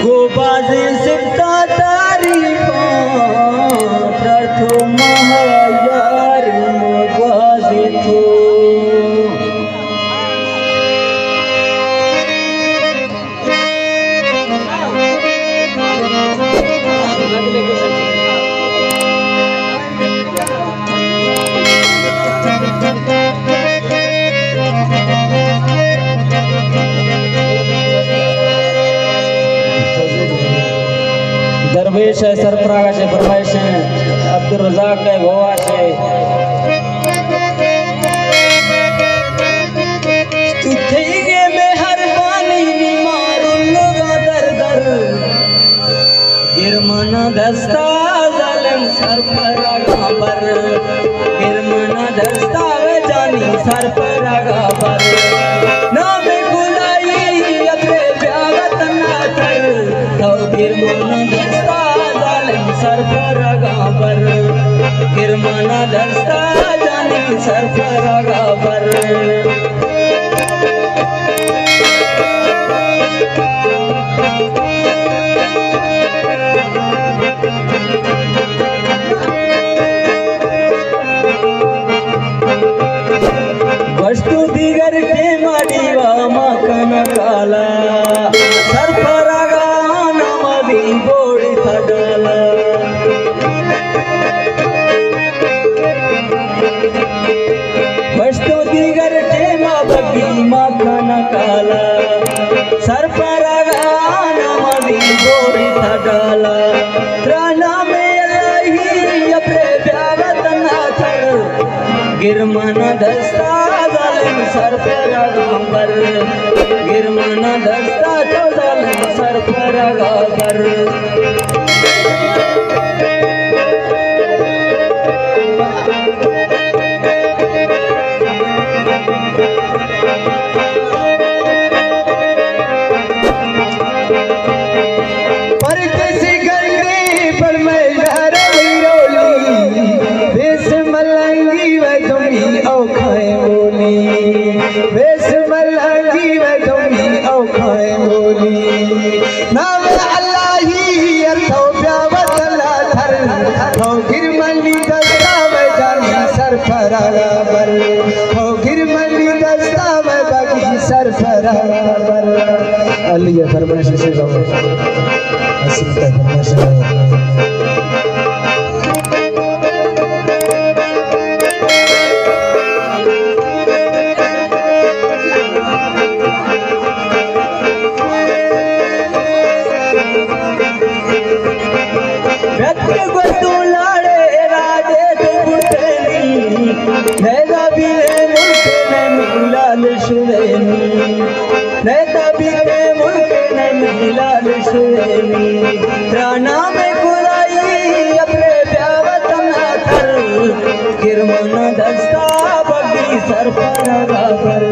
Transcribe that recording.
गोबाजे सिमता तारीफा तरथो महायार मगाजे थो दरवेश है सरफराज है फरमाइश है अब्दुल रज़ाक है गोवा से तू थेगे मेहरबानी मारुल दर दर गिरमना दस्ता जालिम सरफरागा पर गिरमना दस्ता जानी सरफरागा पर नाम गुलाई अपने ब्यागत ना कर तो गिरमना दस्ता जालिम सरफरागा पर गिरमना दस्ता जानी सरफरागा पर वस्तु दिगर के मडीवा मखन काला सरफरागा नमदी बोड़ी थडला वस्तु दिगर के मबगी मखन काला सरफरागा नमदी बोड़ी थडला त्राना में लही अपने ब्यावत ना थर गिरमना दस्ता सरफरागा पर गिरमना दस्ता तो जालिम सरफरागा पर पर किसी गंगे पर मैं रोली बेस मलंगी व तुम्ही औखाए बोली बेस मलंगी व तुम्ही औखाए बोली नाम अल्लाह ही अर्थो प्यावत ला थर हो गिरमली दस्ता व जानी सरफरागा पर हो गिरमली दस्ता व बाकी सरफरागा पर अल्लाह फरमाइश से गाओ हसीता फरमाइश त्राना में गुलाई अपने ब्यावत ना कर गिरमना दस्ता बगी सरफरागा पर